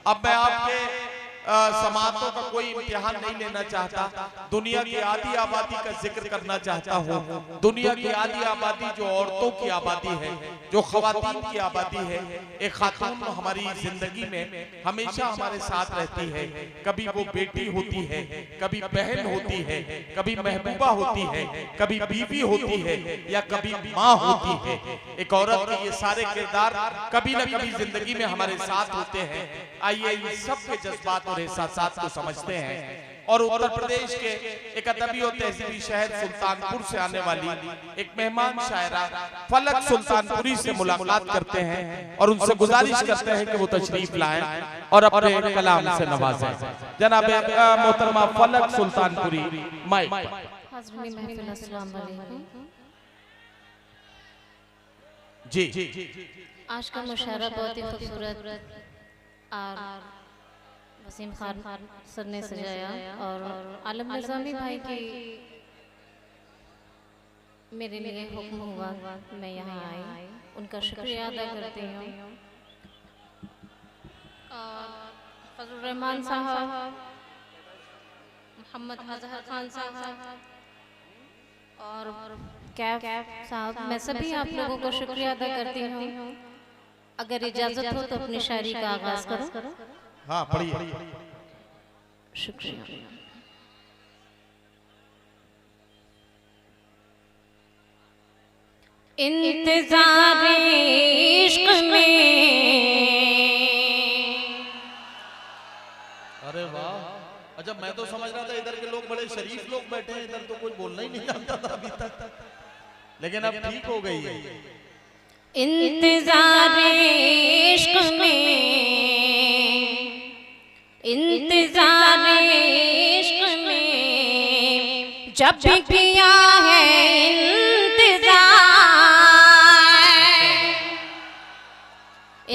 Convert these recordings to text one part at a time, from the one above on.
अब मैं आपके समातों का कोई इम्तिहान नहीं लेना चाहता, दुनिया की आधी आबादी का जिक्र करना चाहता हूँ। दुनिया की आधी आबादी जो औरतों की आबादी है, जो खवातीन की आबादी है, एक खातून हमारी जिंदगी में हमेशा हमारे साथ रहती है। कभी वो बेटी होती है, कभी बहन होती है, कभी महबूबा होती है, कभी बीवी होती है या कभी माँ होती है। एक औरत के ये सारे किरदार कभी न कभी जिंदगी में हमारे साथ होते हैं। आइए इन सब के जज्बात और एहसासात को समझते हैं। और उत्तर प्रदेश के एक अदबी और तहजीबी शहर सुल्तानपुर से आने वाली एक मेहमान शायरा फलक सुल्तानपुरी से मुलाकात करते हैं और उनसे गुजारिश करते हैं कि वो तशरीफ लाएं और अपने कलाम से नवाजें। जनाब मोहतरमा फलक सुल्तानपुरी माइक। जी, आज का मुशायरा बहुत ही खूबसूरत और वसीम खान सर ने सजाया और आलम निज़ामी भाई की मेरे लिए हुक्म हुआ, मैं यहाँ आई, उनका शुक्रिया अदा करती हूँ। फजलुर रहमान साहब, मोहम्मद अजहर खान साहब और कैफ साहब, मैं सभी आप लोगों को शुक्रिया अदा करती हूँ। अगर इजाजत हो तो अपनी शायरी का आगाज करो। हाँ, पढ़िए। शुक्रिया। इंतज़ार इश्क में, अरे वाह, अच्छा मैं तो समझ रहा था इधर के लोग बड़े शरीफ लोग बैठे हैं, इधर तो कोई बोलना ही नहीं जानता था अभी तक, लेकिन अब ठीक हो गई है। इंतज़ार इश्क में, इंतज़ार इश्क में जब भी किया है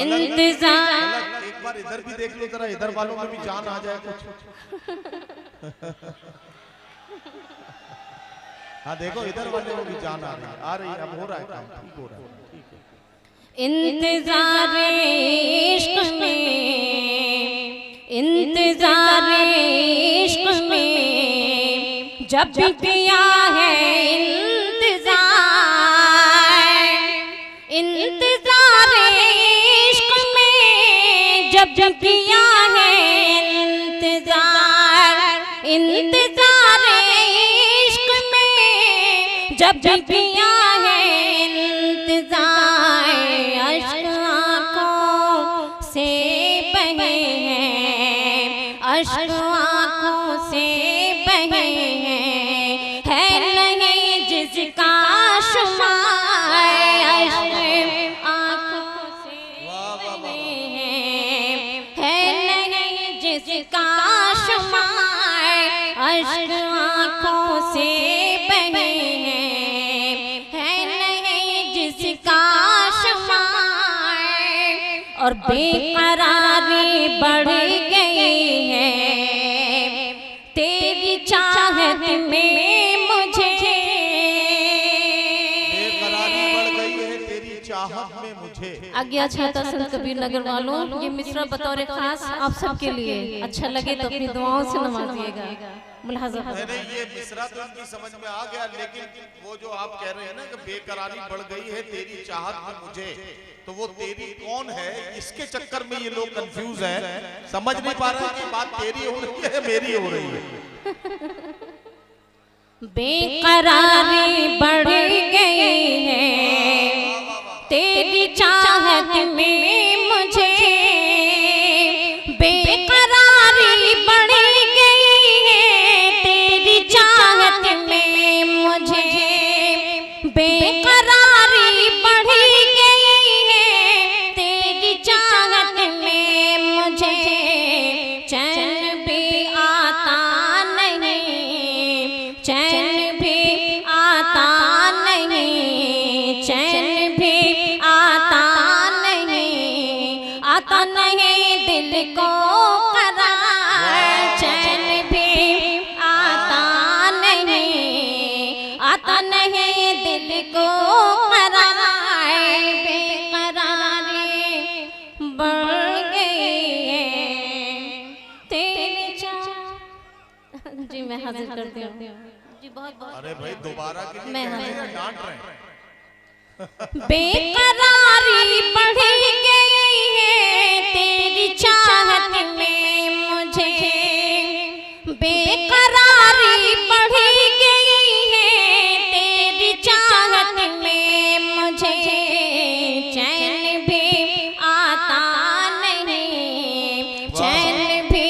इंतज़ार। एक बार इधर भी देख लो जरा, इधर वालों में भी जान आ जाए कुछ। हाँ देखो, इधर वाले में भी जान आ रही है, अब हो रहा है काम, ठीक हो रहा है, ठीक है। इंतज़ार इश्क में, इंतज़ार इश्क में जब भी किया है इंतज़ार इश्क में जब किया है इंतज़ार इश्क में जब किया है इंतज़ार, अश्क आँखों से बहे हैं, अश्क आँखों से बहे हैं, है नहीं जिसका शुमार, अश्क आँखों से बहे हैं, है नहीं जिसका शुमार, अश्क आँखों से बहे हैं, है नहीं जिसका शुमार। और बेकरारी बढ़ गई है तेरी चाहत में मुझे, बेकरारी बढ़ गई है तेरी चाहत में मुझे। आज्ञा चाहता संत कबीर नगर वालों, ये मिसरा बतौर खास आप सबके लिए, अच्छा लगे तो अपनी दुआओं से नवाजिएगा। नहीं, ये मिसरा तो इनकी समझ में आ गया, लेकिन वो जो आप कह रहे हैं ना कि बेकरारी बढ़ गई है तेरी चाहत में मुझे, तो वो तेरी कौन है, इसके चक्कर में ये लोग कंफ्यूज हैं, समझ नहीं पा रहे कि बात तेरी हो रही है मेरी हो रही है। बेकरारी बढ़ गई है तेरी चाहत में मुझे, बेकरारी बढ़ गई है तेरी चाहत में मुझे, बेकरारी बढ़ गई है तेरी चाहत में मुझे, चैन भी आता नहीं, चैन भी आता नहीं, चैन भी आता नहीं, आता नहीं दिल को करार, चैन भी आता नहीं, आता नहीं दिल को करार, बेकरारी बढ़ गई है मैं हाजिर करती हूँ जी। बहुत बहुत अरे भाई दोबारा के लिए मैं कह रहे हैं या हाजिर। डांट रहे हैं? बेकरारी बढ़ गई है तेरी चाहत में मुझे, बेकरारी बढ़ गई है तेरी चाहत में मुझे, चैन भी आता नहीं, चैन भी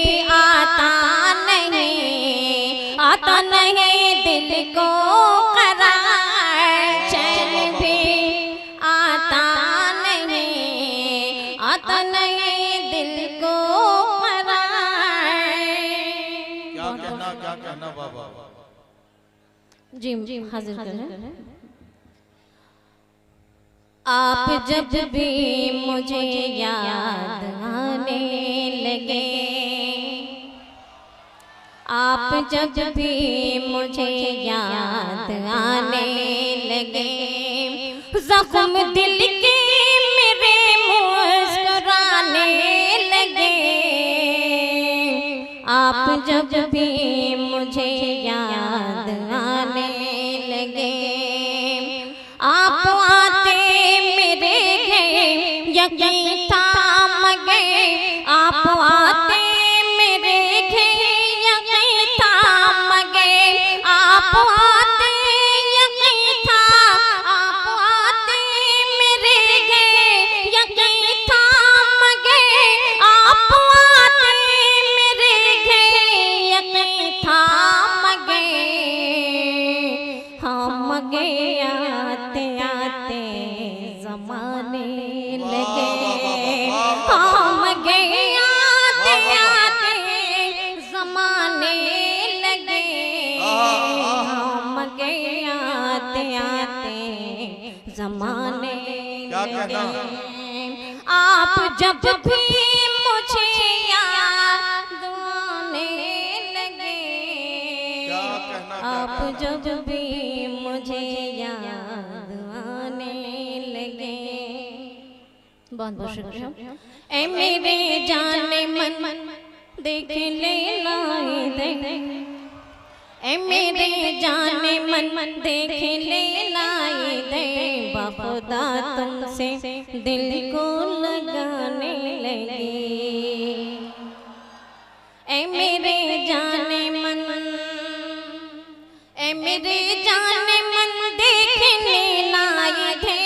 आता नहीं दिल को करार, चैन भी आता नहीं दिल को करार। क्या कहना बाबा? जी हाजिर करें। आप जब भी मुझे याद आने लगे, आप जब भी मुझे याद आने लगे, जख्म दिल के मेरे मुस्कुराने लगे, आप जब भी मुझे याद आने लगे, आप आते मेरे घर यकीन थाम गए, आप आते मेरे घर यकीन थाम गए, आप आते यकीन था, आप आते मेरे घर यकीन थाम गए, आप आते मेरे घर यकीन थाम गए, हम गए आते आते जमाने लगे, हम गए आते आते जमाने लगे, हम गए आते आते जमाने लगे, आप जब भी मुझे याद आने लगे, आप जब भी मुझे याद आने लगे। बहुत बहुत शुक्रिया। ए मेरे जाने मन देख लेना दे, ए मेरे जाने मन देख लेना दे, बाखुदा तुमसे दिल को लगाने लगे, ए मेरे जाने मन, ए मेरे जाने मन देखने लायक है,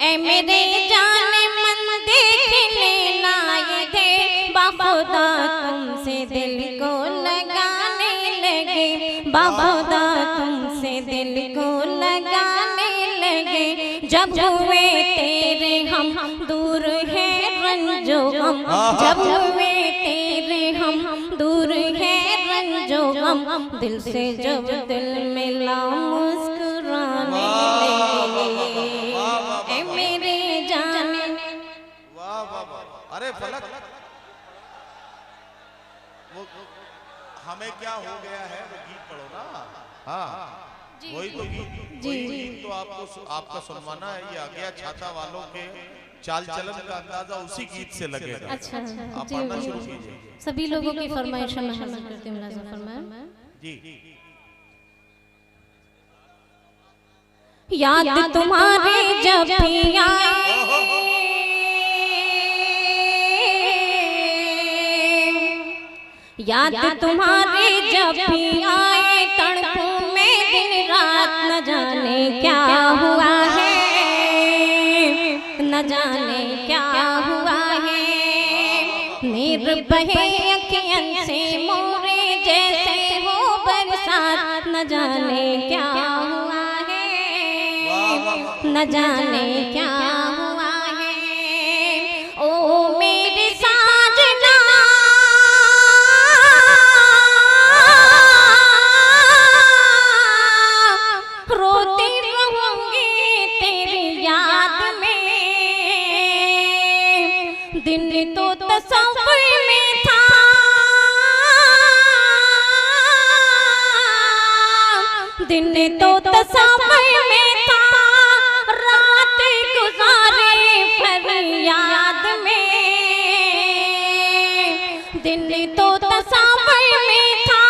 ए मेरे जाने मन देखने लायक है, बाखुदा तुमसे दिल को लगाने लगे, बाखुदा तुमसे दिल को लगाने लगे, जब हुए तेरे हम दूर है रंजो गम, जब हुए तेरे हम दूर है रंजो गम, दिल से जब दिल मिला मुस्कुराने लगे, ए मेरे जाने। वाह वाह वाह। अरे फलक, वो हमें क्या हो गया है वो गीत पढ़ो ना। हाँ वही तो गीत, वही गीत तो आपका सुनवाना है। ये आ गया छाता वालों के चाल चलन का अंदाजा उसी गीत से लगेगा। अच्छा आप पढ़ना शुरू कीजिए। सभी लोगों की फरमाइश में हाजिर करती हूँ मुलाज़ा फरमाएं जी। याद तुम्हारे जब भी आए, याद तुम्हारे जब भी आए, तड़पों में दिन रात न जाने क्या हुआ है, न जाने क्या हुआ है, निर्भय अखियन से मोरे जैसे हो बरसात, न जाने क्या हुआ है, न जाने क्या हुआ है, ओ मेरे साजना रोती रहूंगी तेरी याद में, दिन तो तसव्वुर में था, दिन तो तसव्वुर में था, रात गुजारे फरियाद में, दिन तो तस्वर में था,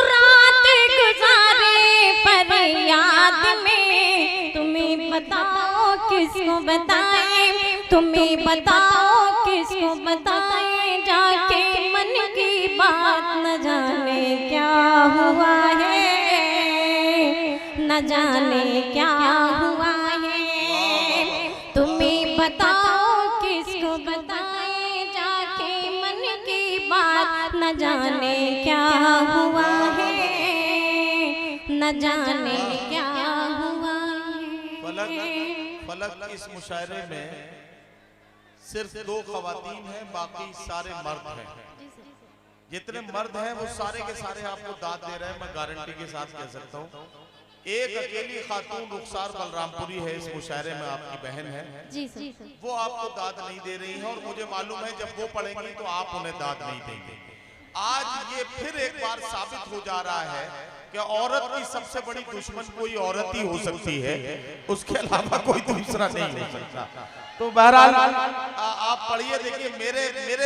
रात गुजारे फरियाद में। तुम्हें बताओ किसको बताएं, तुम्हें बताओ किसको बताएं, जाके मन की बात न जाने क्या हुआ है, न जाने क्या हुआ है। तुम्हें बताओ किसको बताएं, जाके मन की बात न जाने क्या हुआ है, न जाने क्या हुआ है। फलक इस मुशायरे में सिर्फ 2 खवातीन हैं, बाकी सारे मर्द हैं। जितने मर्द हैं वो सारे के सारे आपको दाद दे रहे हैं, मैं गारंटी के साथ कह सकता हूँ। एक अकेली खातून रुखसार बलरामपुरी है इस मुशायरे में, आपकी बहन है जी सर। वो आपको दाद नहीं दे रही है, और मुझे मालूम है जब वो पढ़ेंगी तो आप उन्हें दाद नहीं देंगे। आज ये फिर एक बार साबित हो जा रहा है कि औरत की सबसे बड़ी दुश्मन कोई औरत ही हो सकती है, उसके अलावा कोई दूसरा नहीं हो सकता। तो बहरहाल आप पढ़िए। देखिए मेरे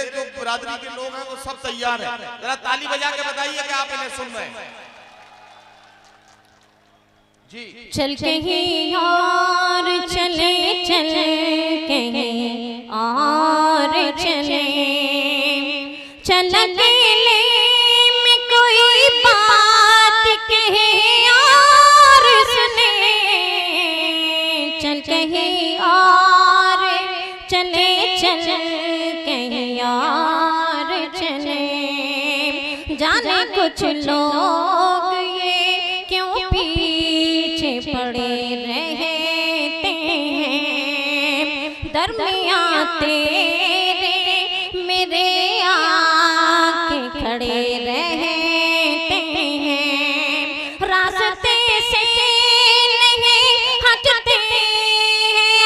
जो बिरादरी के लोग हैं वो सब तैयार हैं, जरा ताली बजा के बताइए कि आप इन्हें सुन रहे हैं जी। चल कहीं और चले, चल कहीं और चले, चल अकेले में कोई बात कहे और सुने, चल कहीं और चले, चल कहीं और चले। जाने कुछ लोग ये क्यों पीछे पड़े रहते हैं, दरमियां तेरे मेरे आके खड़े रहते हैं, रास्ते से नहीं हटते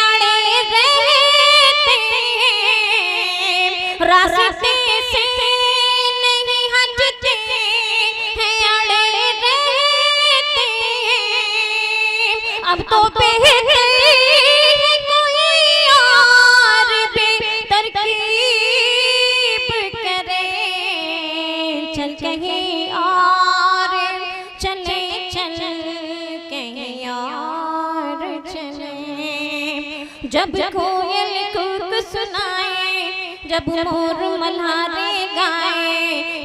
अड़े रहते हैं, रास्ते से नहीं हटते अड़े रहते हैं। अब तो बेहतर कोई और बेतरकीब करे, चल कहीं और चले, चल कहीं और चले। जब कोयल कूक सुनाए, जब मोर मल्हारे गाए,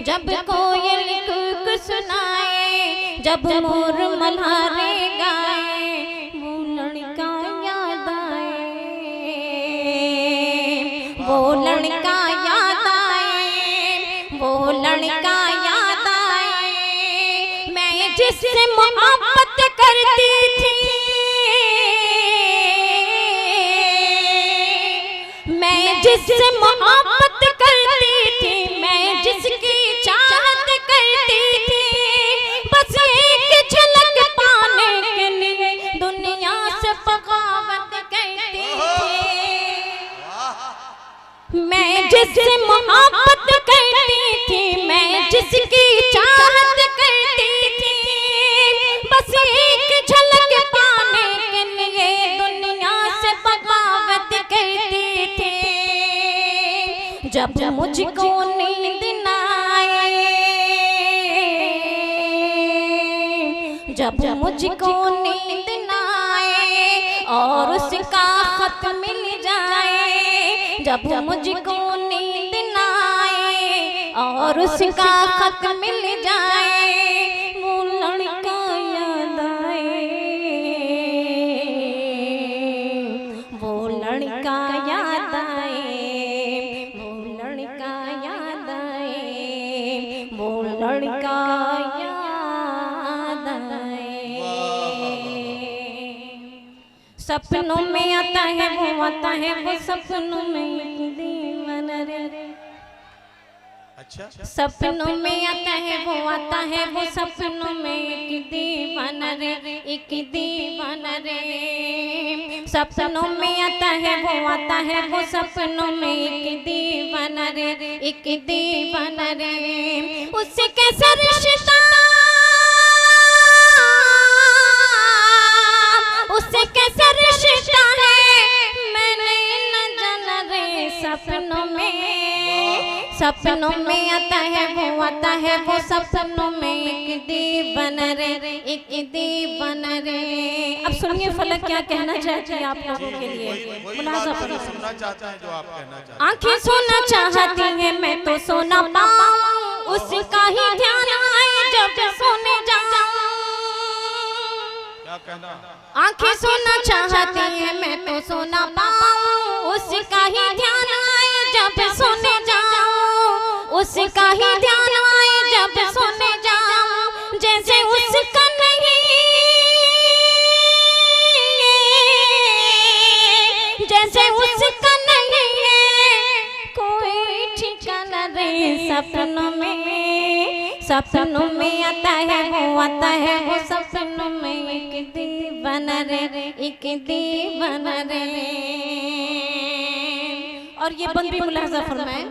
जब कोयल कूक सुनाए, जब मोर मल्हारे गाए, वो लड़का याद आए, वो लड़का याद आए, वो लड़का याद आए। मैं जिससे मोहब्बत करती थी, मैं जिससे मोहब्बत करती थी, मैं जिसकी चाहत करती थी, बस एक झलक पाने के लिए दुनिया से बगावत करती थी। मैं जिससे मोहब्बत करती थी, मैं जिसकी चाहत करती थी, बस एक झलक पाने के लिए दुनिया से बगावत करती थी। जब मुझको नींद न आए, जब मुझको नींद न आए और उसका खत मिल जाए, जब मुझको नींद न आए और उसका खत मिल जाए, वो लड़का याद आए, वो लड़का याद आए, वो लड़का याद आए, वो लड़का याद आए। सपनों में आता है वो, आता है वो सपनों में दीवाना रे। अच्छा, सपनों में आता है वो, आता है वो सपनों में एक दीवाना रे, एक दीवाना रे। सपनों में आता है वो, आता है वो सपनों में एक दीवाना रे, एक दीवाना रे। उससे कैसा रिश्ता, उससे कैसा रिश्ता है मैंने न जाना रे। सपनों सपनों में आता है वो सपनों में एक दीवाना रे, एक दीवाना रे। अब सुनिए फलक क्या कहना चाहती है आप लोगों के लिए, मुलाजा फरमाइए। सुनना चाहता है जो आप कहना चाहते हैं। आंखें सोना चाहती है मैं तो सोना पाऊं, उसका ही ध्यान आए जब सोने जाऊं। क्या कहना? आंखें सोना चाहती है मैं तो सोना पाऊं, उसका ही ध्यान आए जब सोने जाऊं, उसका ही ध्यान आए जब सोने जाऊं। जैसे उसका नहीं, जैसे उसका नहीं है कोई ठिकाना रे। सपनों में आता है वो सपनों में एक दीवाना रे, एक दीवाना रे। और ये बंद भी मुलाजा फरमाए।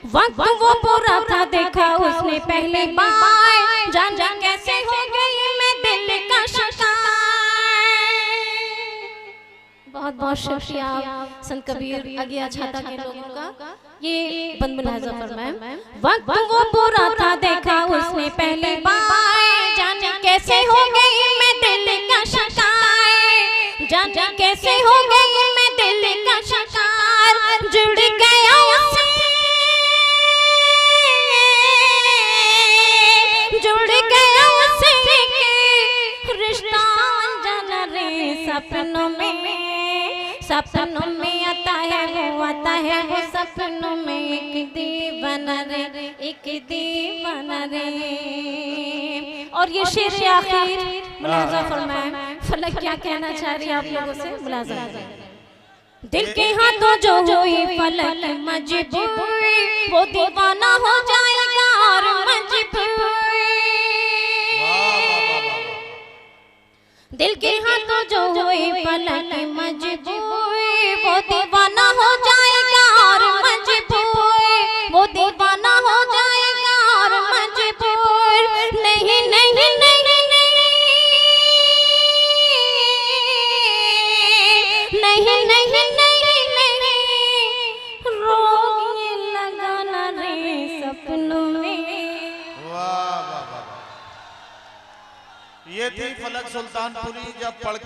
वक्त वो बुरा था देखा उसने पहली बार, जान कैसे हो गई मैं दिल का शिकार। बहुत बहुत शुक्रिया संत कबीर अगिया छाता के लोगों का। ये बंद मुलाजा फरमाए। वक्त वो बुरा था देखा उसने पहली बार, जान कैसे हो गई मैं दिल का शिकार, जान कैसे हो गई मैं दिल का शिकार। जुड़ गया उससे, जुड़ गया उससे रिश्ता जाना रे। सपनों में आता है वो सपनों में एक दीवाना रे, एक दीवाना रे। और ये शेर आखिर मुलाजा फरमाए। फलक क्या कहना चाह रही है आप लोगों से, मुलाजा। दिल के हाथों जो हुई फलक मजबूर, वो दीवाना हो जाएगा और मजबूर। दिल के हाथों जो हुई फलक मजबूर, वो दीवाना हो जाएगा और मजबूर, वो दीवाना हो जाएगा और मजबूर। नहीं नहीं नहीं नहीं नहीं नहीं नहीं, रोग ये लगाना रे सपनों में। वाह वाह वाह। ये थी फलक सुल्तानपुरी जब पढ़